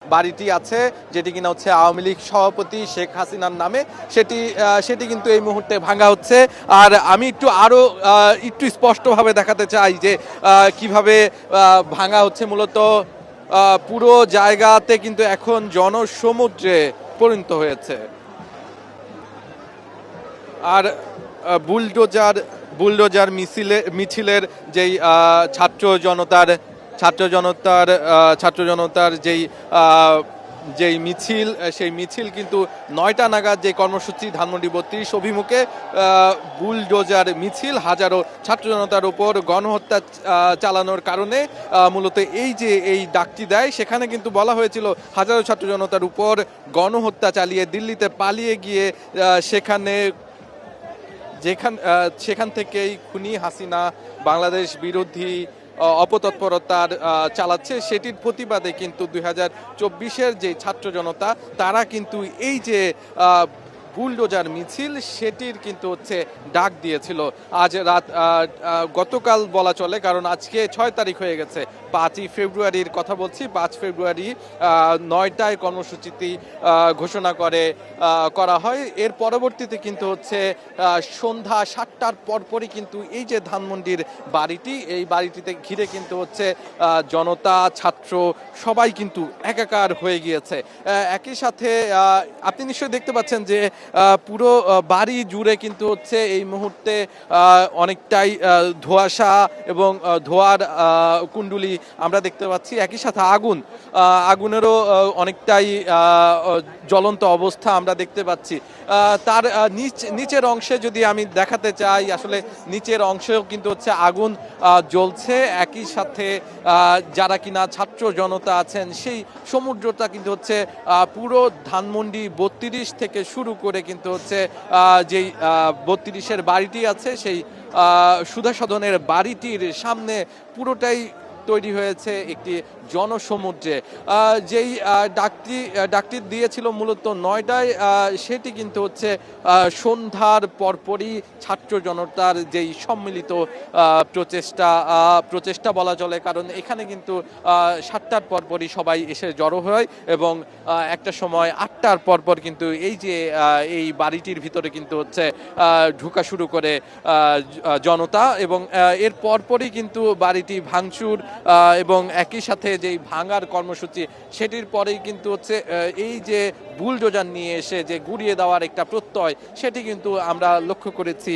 বাড়িটি আছে যেটি কিনা হচ্ছে আওয়ামী লীগ সভাপতি শেখ হাসিনার নামে, সেটি কিন্তু এই মুহূর্তে ভাঙা হচ্ছে। আর আমি একটু স্পষ্টভাবে দেখাতে চাই যে কিভাবে ভাঙা হচ্ছে। মূলত পুরো জায়গাতে কিন্তু এখন জনসমুদ্রে পরিণত হয়েছে। আর বুলডোজার মিছিলের যেই ছাত্র জনতার যেই মিছিল, সেই মিছিল কিন্তু ৯টা নাগাদ যে কর্মসূচি ধানমন্ডি ৩২ অভিমুখে বুলডোজার মিছিল হাজারো ছাত্র জনতার উপর গণহত্যা চালানোর কারণে মূলত এই ডাকটি দেয়। সেখানে কিন্তু বলা হয়েছিল হাজারো ছাত্র জনতার উপর গণহত্যা চালিয়ে দিল্লিতে পালিয়ে গিয়ে সেখান থেকেই খুনি হাসিনা বাংলাদেশ বিরোধী অপতৎপরতার চালাচ্ছে, সেটির প্রতিবাদে কিন্তু 2024-এর যে ছাত্র জনতা তারা কিন্তু এই যে বুলডোজার মিছিল সেটির কিন্তু হচ্ছে ডাক দিয়েছিল আজ গতকাল বলা চলে, কারণ আজকে 6 তারিখ হয়ে গেছে। 5ই ফেব্রুয়ারির কথা বলছি। 5 ফেব্রুয়ারি 9টায় কর্মসূচিটি ঘোষণা করা হয়। এর পরবর্তীতে কিন্তু হচ্ছে সন্ধ্যা 7টার পরপরই কিন্তু এই যে ধানমন্ডির এই বাড়িটিতে ঘিরে কিন্তু হচ্ছে জনতা ছাত্র সবাই কিন্তু একাকার হয়ে গিয়েছে। একই সাথে আপনি নিশ্চয়ই দেখতে পাচ্ছেন যে পুরো বাড়ি জুড়ে কিন্তু হচ্ছে এই মুহূর্তে অনেকটাই ধোঁয়াশা এবং ধোঁয়ার কুণ্ডুলি আমরা দেখতে পাচ্ছি। একই সাথে আগুনেরও অনেকটাই জ্বলন্ত অবস্থা আমরা দেখতে পাচ্ছি। তার নিচের অংশে যদি আমি দেখাতে চাই, আসলে নিচের অংশেও কিন্তু হচ্ছে আগুন জ্বলছে। একই সাথে যারা কিনা ছাত্র জনতা আছেন সেই সমুদ্রটা কিন্তু হচ্ছে পুরো ধানমন্ডি 32 থেকে শুরু করে কিন্তু হচ্ছে যেই 32-এর বাড়িটি আছে সেই সুধা সদনের বাড়িটির সামনে পুরোটাই তৈরি হয়েছে একটি জনসমুদ্রে। যেই ডাকটি দিয়েছিল মূলত 9টায়, সেটি কিন্তু হচ্ছে সন্ধ্যার পরপরই ছাত্র জনতার যেই সম্মিলিত প্রচেষ্টা বলা চলে, কারণ এখানে কিন্তু 7টার পরপরই সবাই এসে জড়ো হয় এবং একটা সময় 8টার পরপর কিন্তু এই বাড়িটির ভিতরে কিন্তু হচ্ছে ঢোকা শুরু করে জনতা এবং এর পরপরই কিন্তু বাড়িটি ভাঙচুর এবং একই সাথে যেই ভাঙার কর্মসূচি সেটির পরেই কিন্তু হচ্ছে এই যে বুলডোজার নিয়ে এসে যে গুড়িয়ে দেওয়ার একটা প্রত্যয় সেটি কিন্তু আমরা লক্ষ্য করেছি।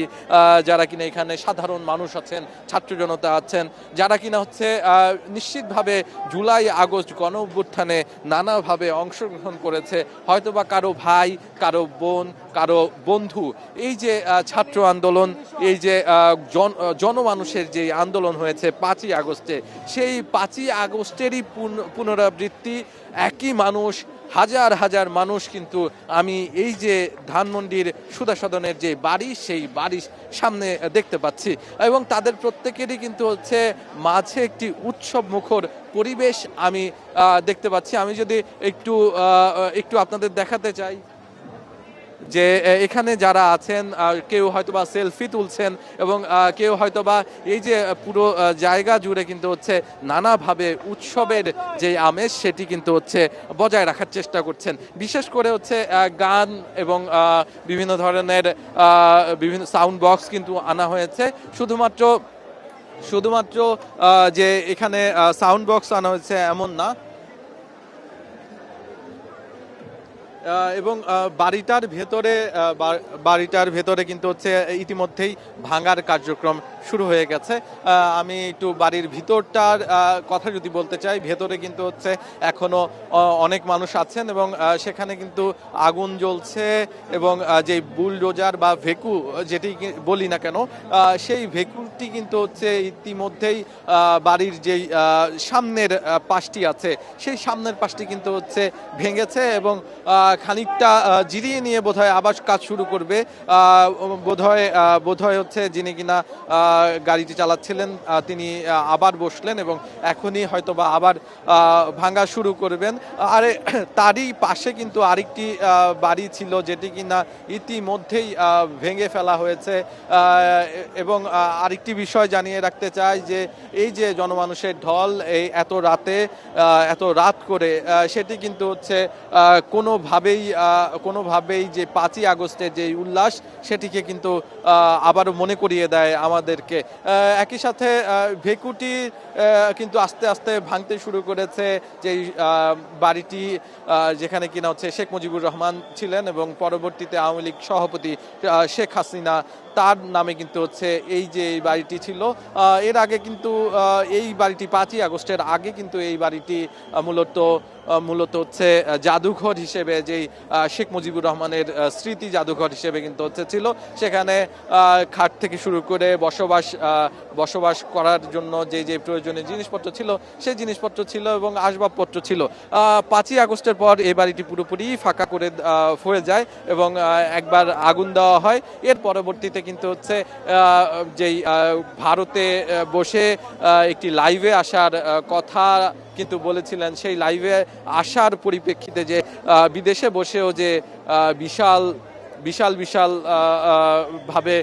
যারা কিনা এখানে সাধারণ মানুষ আছেন, ছাত্র জনতা আছেন, যারা কিনা হচ্ছে নিশ্চিতভাবে জুলাই আগস্ট গণ অভ্যুত্থানে নানাভাবে অংশগ্রহণ করেছে, হয়তোবা কারো ভাই, কারো বোন, কারো বন্ধু। এই যে ছাত্র আন্দোলন, এই যে জনমানুষের যে আন্দোলন হয়েছে 5ই আগস্টে, সেই 5ই আগস্টেরই পুনরাবৃত্তি। একই মানুষ, হাজার হাজার মানুষ কিন্তু আমি এই যে ধানমন্ডির সুধা সদনের যে বাড়ি সেই বাড়ির সামনে দেখতে পাচ্ছি এবং তাদের প্রত্যেকেরই কিন্তু হচ্ছে মাঝে একটি উৎসব মুখর পরিবেশ আমি দেখতে পাচ্ছি। আমি যদি একটু আপনাদের দেখাতে চাই যে এখানে যারা আছেন কেউ হয়তোবা সেলফি তুলছেন এবং কেউ হয়তোবা এই যে পুরো জায়গা জুড়ে কিন্তু হচ্ছে নানাভাবে উৎসবের যে আমেজ সেটি কিন্তু হচ্ছে বজায় রাখার চেষ্টা করছেন। বিশেষ করে হচ্ছে গান এবং বিভিন্ন ধরনের বিভিন্ন সাউন্ড বক্স কিন্তু আনা হয়েছে। শুধুমাত্র যে এখানে সাউন্ড বক্স আনা হয়েছে এমন না, এবং বাড়িটার ভেতরে কিন্তু হচ্ছে ইতিমধ্যেই ভাঙার কার্যক্রম শুরু হয়ে গেছে। আমি একটু বাড়ির ভিতরটার কথা যদি বলতে চাই, ভেতরে কিন্তু হচ্ছে এখনো অনেক মানুষ আছেন এবং সেখানে কিন্তু আগুন জ্বলছে এবং যে বুলডোজার বা ভেকু যেটি বলি না কেন, সেই ভেকুটি কিন্তু হচ্ছে ইতিমধ্যেই বাড়ির যেই সামনের পাশটি আছে সেই সামনের পাশটি কিন্তু হচ্ছে ভেঙেছে এবং খানিকটা জিরিয়ে নিয়ে বোধহয় আবার কাজ শুরু করবে। বোধহয় হচ্ছে যিনি কিনা গাড়িটি চালাচ্ছিলেন তিনি আবার বসলেন এবং এখনই হয়তোবা আবার ভাঙা শুরু করবেন। আর তারই পাশে কিন্তু আরেকটি বাড়ি ছিল যেটি কিনা ইতিমধ্যেই ভেঙে ফেলা হয়েছে। এবং আরেকটি বিষয় জানিয়ে রাখতে চাই যে এই যে জনমানুষের ঢল এই এত রাত করে সেটি কিন্তু হচ্ছে কোনোভাবেই যে 5ই আগস্টের যে উল্লাস সেটিকে কিন্তু আবারও মনে করিয়ে দেয় আমাদেরকে। একই সাথে ভেকুটি কিন্তু আস্তে আস্তে ভাঙতে শুরু করেছে। যেই বাড়িটি যেখানে কিনা হচ্ছে শেখ মুজিবুর রহমান ছিলেন এবং পরবর্তীতে আওয়ামী লীগ সভাপতি শেখ হাসিনা তার নামে কিন্তু হচ্ছে এই যে এই বাড়িটি ছিল। এর আগে কিন্তু এই বাড়িটি 5ই আগস্টের আগে কিন্তু এই বাড়িটি মূলত হচ্ছে জাদুঘর হিসেবে যেই শেখ মুজিবুর রহমানের স্মৃতি জাদুঘর হিসেবে কিন্তু হচ্ছে ছিল। সেখানে খাট থেকে শুরু করে বসবাস করার জন্য যে প্রয়োজনীয় জিনিসপত্র ছিল সেই জিনিসপত্র ছিল এবং আসবাবপত্র ছিল। 5ই আগস্টের পর এই বাড়িটি পুরোপুরি ফাঁকা করে হয়ে যায় এবং একবার আগুন দেওয়া হয়। এর পরবর্তীতে কিন্তু হচ্ছে যেই ভারতে বসে একটি লাইভে আসার কথা কিন্তু বলেছিলেন, সেই লাইভে আসার পরিপ্রেক্ষিতে যে বিদেশে বসেও যে বিশাল ভাবে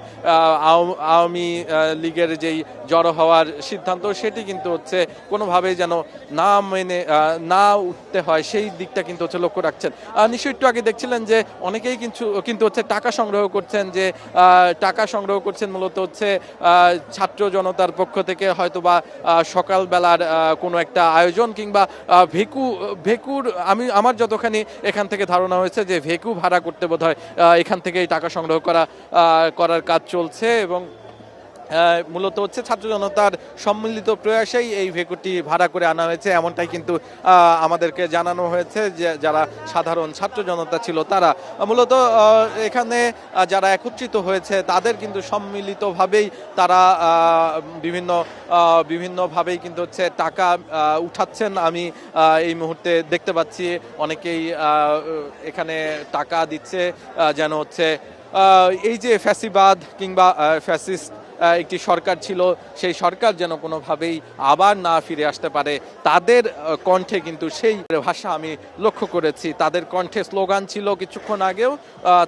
আওয়ামী লীগের যেই জড়ো হওয়ার সিদ্ধান্ত সেটি কিন্তু হচ্ছে কোনোভাবেই যেন না উঠতে হয় সেই দিকটা কিন্তু হচ্ছে লক্ষ্য রাখছেন। নিশ্চয়ই একটু আগে দেখছিলেন যে অনেকেই কিন্তু হচ্ছে টাকা সংগ্রহ করছেন মূলত হচ্ছে ছাত্র জনতার পক্ষ থেকে হয়তোবা সকালবেলার কোনো একটা আয়োজন কিংবা ভেকুর আমার যতখানি এখান থেকে ধারণা হয়েছে যে ভেকু ভাড়া করতে বোধহয় এখান থেকেই টাকা সংগ্রহ করার কাজ চলছে এবং মূলত হচ্ছে ছাত্র জনতার সম্মিলিত প্রয়াসেই এই ভেকুটি ভাড়া করে আনা হয়েছে এমনটাই কিন্তু আমাদেরকে জানানো হয়েছে যে যারা সাধারণ ছাত্র জনতা ছিল তারা মূলত এখানে যারা একত্রিত হয়েছে তাদের কিন্তু সম্মিলিতভাবেই তারা বিভিন্নভাবেই কিন্তু হচ্ছে টাকা উঠাচ্ছেন। আমি এই মুহূর্তে দেখতে পাচ্ছি অনেকেই এখানে টাকা দিচ্ছে যেন হচ্ছে এই যে ফ্যাসিবাদ কিংবা ফ্যাসিস্ট একটি সরকার ছিল সেই সরকার যেন কোনোভাবেই আবার না ফিরে আসতে পারে। তাদের কণ্ঠে কিন্তু সেই ভাষা আমি লক্ষ্য করেছি। তাদের কণ্ঠে স্লোগান ছিল কিছুক্ষণ আগেও,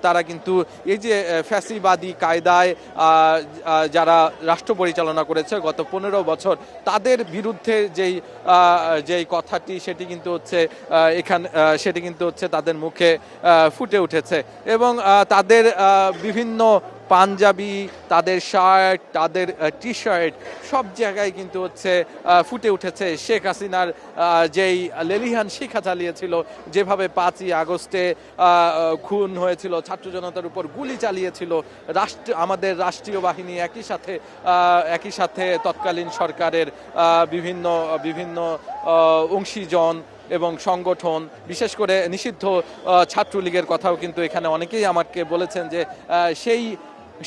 তারা কিন্তু এই যে ফ্যাসিবাদী কায়দায় যারা রাষ্ট্র পরিচালনা করেছে গত 15 বছর তাদের বিরুদ্ধে যেই কথাটি সেটি কিন্তু হচ্ছে তাদের মুখে ফুটে উঠেছে এবং তাদের বিভিন্ন পাঞ্জাবি, তাদের শার্ট, তাদের টি শার্ট সব জায়গায় কিন্তু হচ্ছে ফুটে উঠেছে শেখ হাসিনার যেই লেলিহান শিক্ষা চালিয়েছিল, যেভাবে 5ই আগস্টে খুন হয়েছিল, ছাত্র জনতার উপর গুলি চালিয়েছিল আমাদের রাষ্ট্রীয় বাহিনী, একই সাথে তৎকালীন সরকারের বিভিন্ন অংশীজন এবং সংগঠন, বিশেষ করে নিষিদ্ধ ছাত্রলীগের কথাও কিন্তু এখানে অনেকেই আমাকে বলেছেন যে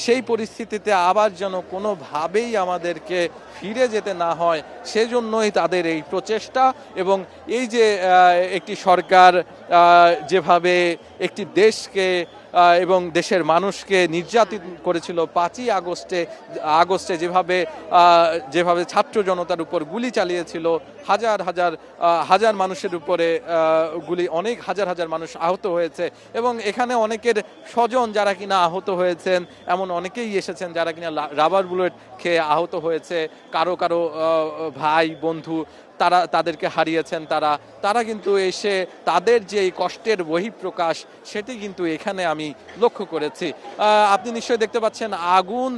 সেই পরিস্থিতিতে আবার যেন কোনোভাবেই আমাদেরকে ফিরে যেতে না হয় সেজন্যই তাদের এই প্রচেষ্টা। এবং এই যে একটি সরকার যেভাবে একটি দেশকে এবং দেশের মানুষকে নির্যাতিত করেছিল 5ই আগস্টে যেভাবে ছাত্র জনতার উপর গুলি চালিয়েছিল, হাজার মানুষের উপরে অনেক হাজার মানুষ আহত হয়েছে এবং এখানে অনেকের স্বজন যারা কিনা আহত হয়েছেন এমন অনেকেই এসেছেন যারা কিনা রাবার বুলেট খেয়ে আহত হয়েছে, কারো ভাই বন্ধু তাদেরকে হারিয়েছেন। তারা কিন্তু এসে তাদের যে কষ্টের বহিঃপ্রকাশ সেটি কিন্তু এখানে আমি লক্ষ্য করেছি। আপনি নিশ্চয়ই দেখতে পাচ্ছেন আগুন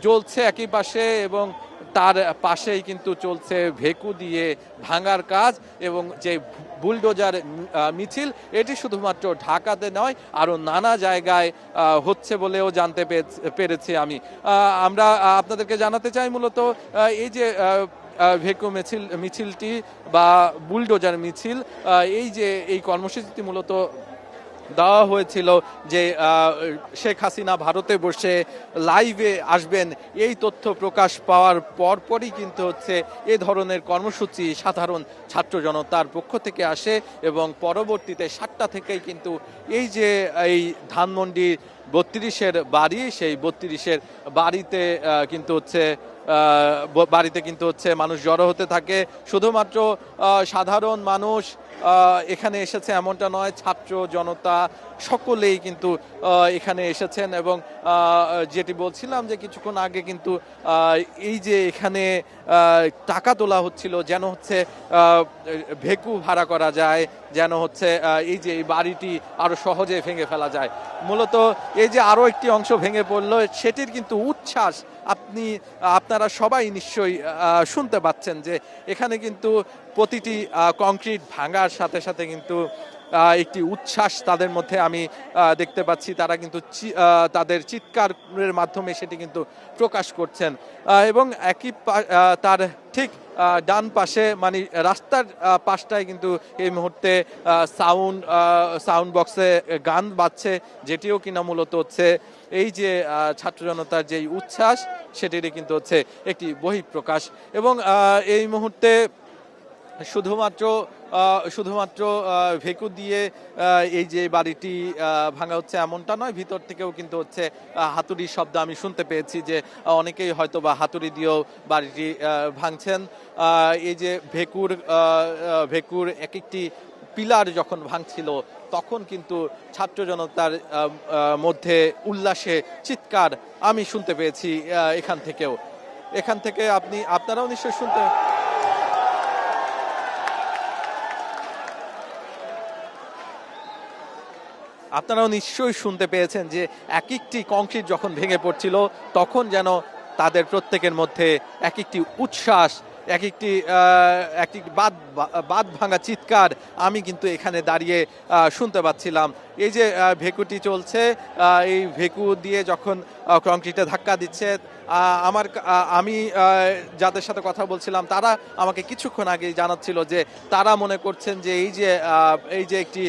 জ্বলছে একই পাশে এবং তার পাশেই কিন্তু চলছে ভেকু দিয়ে ভাঙার কাজ এবং যে বুলডোজার মিছিল এটি শুধুমাত্র ঢাকাতে নয় আরও নানা জায়গায় হচ্ছে বলেও জানতে পেরেছি আমরা আপনাদেরকে জানাতে চাই মূলত এই যে ভেকু মিছিলটি বা বুলডোজার মিছিল এই কর্মসূচিটি মূলত দেওয়া হয়েছিল যে শেখ হাসিনা ভারতে বসে লাইভে আসবেন, এই তথ্য প্রকাশ পাওয়ার পরপরই কিন্তু হচ্ছে এ ধরনের কর্মসূচি সাধারণ ছাত্র জনতার পক্ষ থেকে আসে এবং পরবর্তীতে 7টা থেকেই কিন্তু এই যে এই ধানমন্ডি 32-এর বাড়ি, সেই 32-এর বাড়িতে কিন্তু হচ্ছে বাড়িতে কিন্তু হচ্ছে মানুষ জড়ো হতে থাকে। শুধুমাত্র সাধারণ মানুষ এখানে এসেছে এমনটা নয়, ছাত্র জনতা সকলেই কিন্তু এখানে এসেছেন এবং যেটি বলছিলাম যে কিছুক্ষণ আগে কিন্তু এই যে এখানে টাকা তোলা হচ্ছিল যেন হচ্ছে ভেকু ভাড়া করা যায়, যেন হচ্ছে এই যে এই বাড়িটি আরো সহজে ভেঙে ফেলা যায়। মূলত এই যে আরো একটি অংশ ভেঙে পড়লো সেটির কিন্তু উচ্ছ্বাস আপনারা সবাই নিশ্চয়ই শুনতে পাচ্ছেন যে এখানে কিন্তু প্রতিটি কংক্রিট ভাঙার সাথে সাথে কিন্তু একটি উচ্ছ্বাস তাদের মধ্যে আমি দেখতে পাচ্ছি। তারা কিন্তু তাদের চিৎকারের মাধ্যমে সেটি কিন্তু প্রকাশ করছেন এবং একই তার ঠিক ডান পাশে মানে রাস্তার পাশটায় কিন্তু এই মুহূর্তে সাউন্ড বক্সে গান বাজছে, যেটিও কিনা মূলত হচ্ছে এই যে ছাত্র জনতার যেই উচ্ছ্বাস সেটিরই কিন্তু হচ্ছে একটি বহিঃপ্রকাশ। এবং এই মুহূর্তে শুধুমাত্র ভেকু দিয়ে এই যে বাড়িটি ভাঙা হচ্ছে এমনটা নয়, ভিতর থেকেও কিন্তু হচ্ছে হাতুড়ির শব্দ আমি শুনতে পেয়েছি যে অনেকেই হয়তো বা হাতুড়ি দিয়েও বাড়িটি ভাঙছেন। এই যে ভেকুর এক একটি পিলার যখন ভাঙছিল তখন কিন্তু ছাত্র জনতার মধ্যে উল্লাসে চিৎকার আমি শুনতে পেয়েছি এখান থেকে আপনারাও নিশ্চয়ই শুনতে পেয়েছেন যে এক একটি কংক্রিট যখন ভেঙে পড়ছিল তখন যেন তাদের প্রত্যেকের মধ্যে এক একটি উচ্ছ্বাস, একটি বাদ ভাঙা চিৎকার আমি কিন্তু এখানে দাঁড়িয়ে শুনতে পাচ্ছিলাম। এই যে ভেকুটি চলছে, এই ভেকু দিয়ে যখন কংক্রিটে ধাক্কা দিচ্ছে আমি যাদের সাথে কথা বলছিলাম তারা আমাকে কিছুক্ষণ আগে জানাচ্ছিল যে তারা মনে করছেন যে এই যে একটি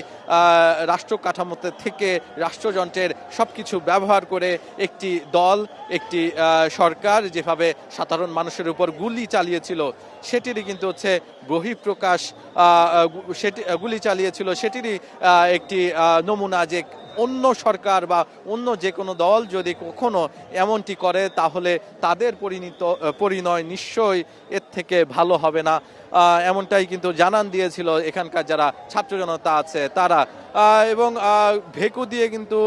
রাষ্ট্র কাঠামোতে থেকে রাষ্ট্রযন্ত্রের সবকিছু ব্যবহার করে একটি দল, একটি সরকার যেভাবে সাধারণ মানুষের উপর গুলি চালিয়েছিল সেটিরই কিন্তু হচ্ছে বহিঃপ্রকাশ। গুলি চালিয়েছিল সেটিরই একটি নমুনা যে অন্য সরকার বা অন্য যে কোনো দল যদি কখনো এমনটি করে তাহলে তাদের পরিণয় নিশ্চয়ই এর থেকে ভালো হবে না, এমনটাই কিন্তু জানান দিয়েছিল এখানকার যারা ছাত্র জনতা আছে তারা। এবং ভেকু দিয়ে কিন্তু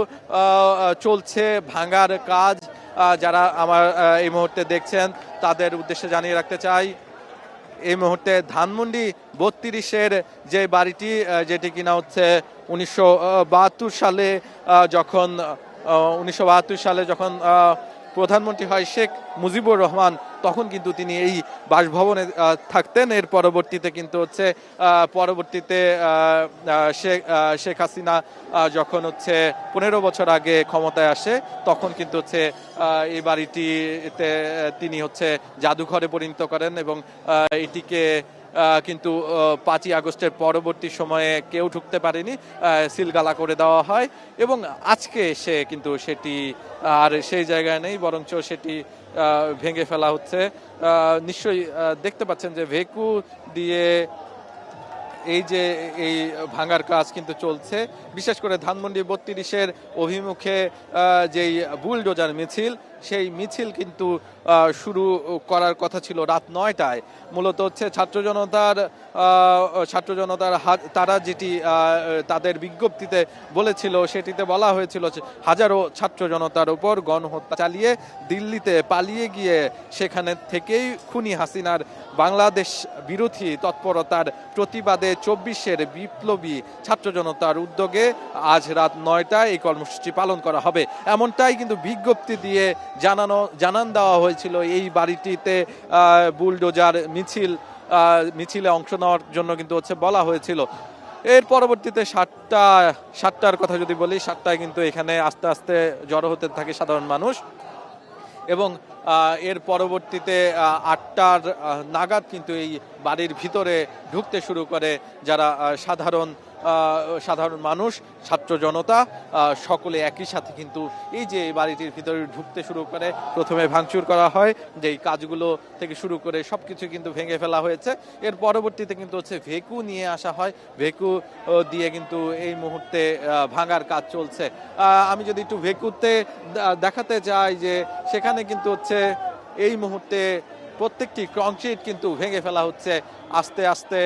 চলছে ভাঙার কাজ। যারা আমার এই মুহূর্তে দেখছেন তাদের উদ্দেশ্যে জানিয়ে রাখতে চাই এই মুহূর্তে ধানমন্ডি 32-এর যে বাড়িটি, যেটি কিনা হচ্ছে 1972 সালে যখন প্রধানমন্ত্রী হয় শেখ মুজিবুর রহমান তখন কিন্তু তিনি এই বাসভবনে থাকতেন। এর পরবর্তীতে কিন্তু হচ্ছে শেখ হাসিনা যখন হচ্ছে 15 বছর আগে ক্ষমতায় আসে তখন কিন্তু হচ্ছে এই বাড়িটিতে তিনি হচ্ছে জাদুঘরে পরিণত করেন এবং এটিকে কিন্তু 5ই আগস্টের পরবর্তী সময়ে কেউ ঢুকতে পারেনি, সিলগালা করে দেওয়া হয় এবং আজকে এসে কিন্তু সেটি আর সেই জায়গায় নেই, বরঞ্চ সেটি ভেঙে ফেলা হচ্ছে। নিশ্চয়ই দেখতে পাচ্ছেন যে ভেকু দিয়ে এই ভাঙার কাজ কিন্তু চলছে। বিশেষ করে ধানমন্ডি 32-এর অভিমুখে যেই বুলডোজার মিছিল, সেই মিছিল কিন্তু শুরু করার কথা ছিল রাত 9টায়। মূলত হচ্ছে ছাত্র জনতার তারা যেটি তাদের বিজ্ঞপ্তিতে বলেছিল সেটিতে বলা হয়েছিল হাজারো ছাত্র জনতার উপর গণহত্যা চালিয়ে দিল্লিতে পালিয়ে গিয়ে সেখানে থেকেই খুনি হাসিনার বাংলাদেশ বিরোধী তৎপরতার প্রতিবাদে 24-এর বিপ্লবী ছাত্র জনতার উদ্যোগে আজ রাত 9টায় এই কর্মসূচি পালন করা হবে, এমনটাই কিন্তু বিজ্ঞপ্তি দিয়ে জানান দেওয়া হয়েছিল। এই বাড়িটিতে বুলডোজার মিছিলে অংশ নেওয়ার জন্য কিন্তু হচ্ছে বলা হয়েছিল। এর পরবর্তীতে 7টার কথা যদি বলি, 7টায় কিন্তু এখানে আস্তে আস্তে জড়ো হতে থাকে সাধারণ মানুষ এবং এর পরবর্তীতে 8টার নাগাদ কিন্তু এই বাড়ির ভিতরে ঢুকতে শুরু করে যারা সাধারণ সাধারণ মানুষ, ছাত্র জনতা সকলে একই সাথে কিন্তু এই যে এই বাড়িটির ভিতরে ঢুকতে শুরু করে, প্রথমে ভাঙচুর করা হয়, যে এই কাজগুলো থেকে শুরু করে সবকিছু কিন্তু ভেঙে ফেলা হয়েছে। এর পরবর্তীতে কিন্তু হচ্ছে ভেকু নিয়ে আসা হয়, ভেকু দিয়ে কিন্তু এই মুহূর্তে ভাঙার কাজ চলছে। আমি যদি একটু ভেকুতে দেখাতে চাই যে সেখানে কিন্তু হচ্ছে এই মুহূর্তে প্রত্যেকটি কংক্রিট কিন্তু ভেঙে ফেলা হচ্ছে আস্তে আস্তে।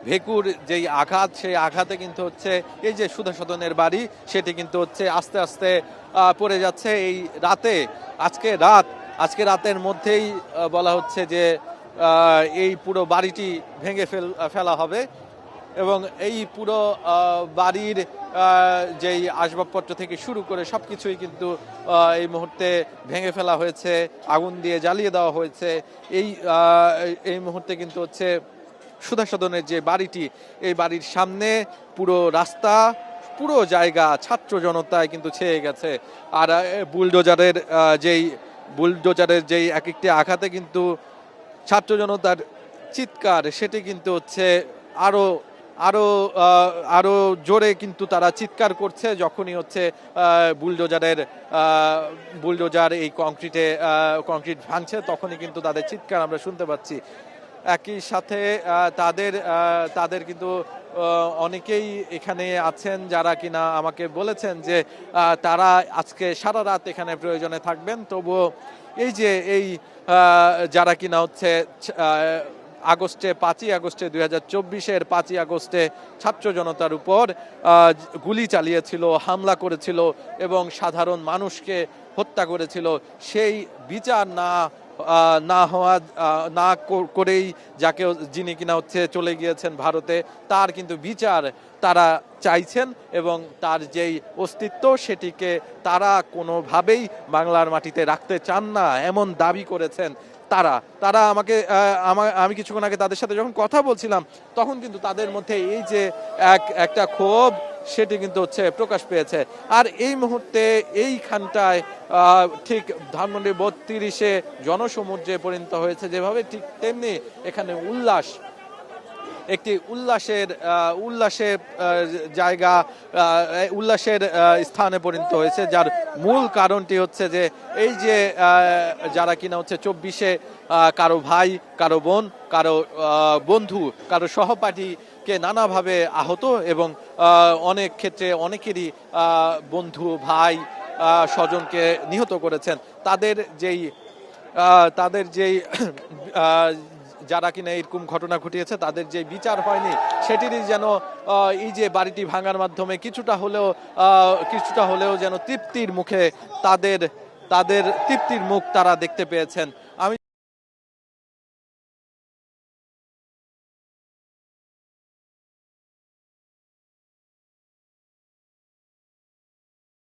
ভেকুর যেই আঘাত, সেই আঘাতে কিন্তু হচ্ছে এই যে সুধা সদনের বাড়ি, সেটি কিন্তু হচ্ছে আস্তে আস্তে পড়ে যাচ্ছে। এই রাতে, আজকে রাতের মধ্যেই বলা হচ্ছে যে এই পুরো বাড়িটি ভেঙে ফেলা হবে এবং এই পুরো বাড়ির যেই আসবাবপত্র থেকে শুরু করে সবকিছুই কিন্তু এই মুহূর্তে ভেঙে ফেলা হয়েছে, আগুন দিয়ে জ্বালিয়ে দেওয়া হয়েছে। এই মুহূর্তে কিন্তু হচ্ছে সুধা সদনের যে বাড়িটি, এই বাড়ির সামনে পুরো রাস্তা, পুরো জায়গা ছাত্র জনতায় কিন্তু ছেয়ে গেছে। আর বুলডোজারের যেই এক একটি আঘাতে কিন্তু ছাত্র জনতার চিৎকার, সেটি কিন্তু হচ্ছে আরো আরো আরো জোরে কিন্তু তারা চিৎকার করছে যখনই হচ্ছে বুলডোজার এই কংক্রিট ভাঙছে, তখনই কিন্তু তাদের চিৎকার আমরা শুনতে পাচ্ছি। একই সাথে তাদের কিন্তু অনেকেই এখানে আছেন যারা কিনা আমাকে বলেছেন যে তারা আজকে সারা রাত এখানে প্রয়োজনে থাকবেন। তবুও এই যারা কিনা হচ্ছে আগস্টে 5ই আগস্টে 2024-এর 5ই আগস্টে ছাত্র জনতার উপর গুলি চালিয়েছিল, হামলা করেছিল এবং সাধারণ মানুষকে হত্যা করেছিল, সেই বিচার না করেই যিনি কিনা হচ্ছে চলে গিয়েছেন ভারতে, তার কিন্তু বিচার তারা চাইছেন এবং তার যেই অস্তিত্ব, সেটিকে তারা কোনোভাবেই বাংলার মাটিতে রাখতে চান না, এমন দাবি করেছেন তারা আমি কিছুক্ষণ আগে তাদের সাথে যখন কথা বলছিলাম, তখন কিন্তু তাদের মধ্যে এই যে একটা ক্ষোভ, সেটি কিন্তু হচ্ছে প্রকাশ পেয়েছে। আর এই মুহূর্তে এইখানটায় ঠিক ধানমন্ডি 32-এ জনসমুদ্রে পরিণত হয়েছে যেভাবে, ঠিক তেমনি এখানে একটি উল্লাসের জায়গা, উল্লাসের স্থানে পরিণত হয়েছে, যার মূল কারণটি হচ্ছে যে এই যে যারা কিনা হচ্ছে 24-এ কারো ভাই, কারো বোন, কারো বন্ধু, কারো সহপাঠীকে নানাভাবে আহত এবং অনেক ক্ষেত্রে অনেকেরই বন্ধু, ভাই, স্বজনকে নিহত করেছেন। তাদের যেই যারা কিনা এরকম ঘটনা ঘটিয়েছে, তাদের যে বিচার হয়নি, সেটিরই যেন এই যে বাড়িটি ভাঙার মাধ্যমে কিছুটা হলেও যেন তৃপ্তির মুখে তাদের তৃপ্তির মুখ তারা দেখতে পেয়েছেন।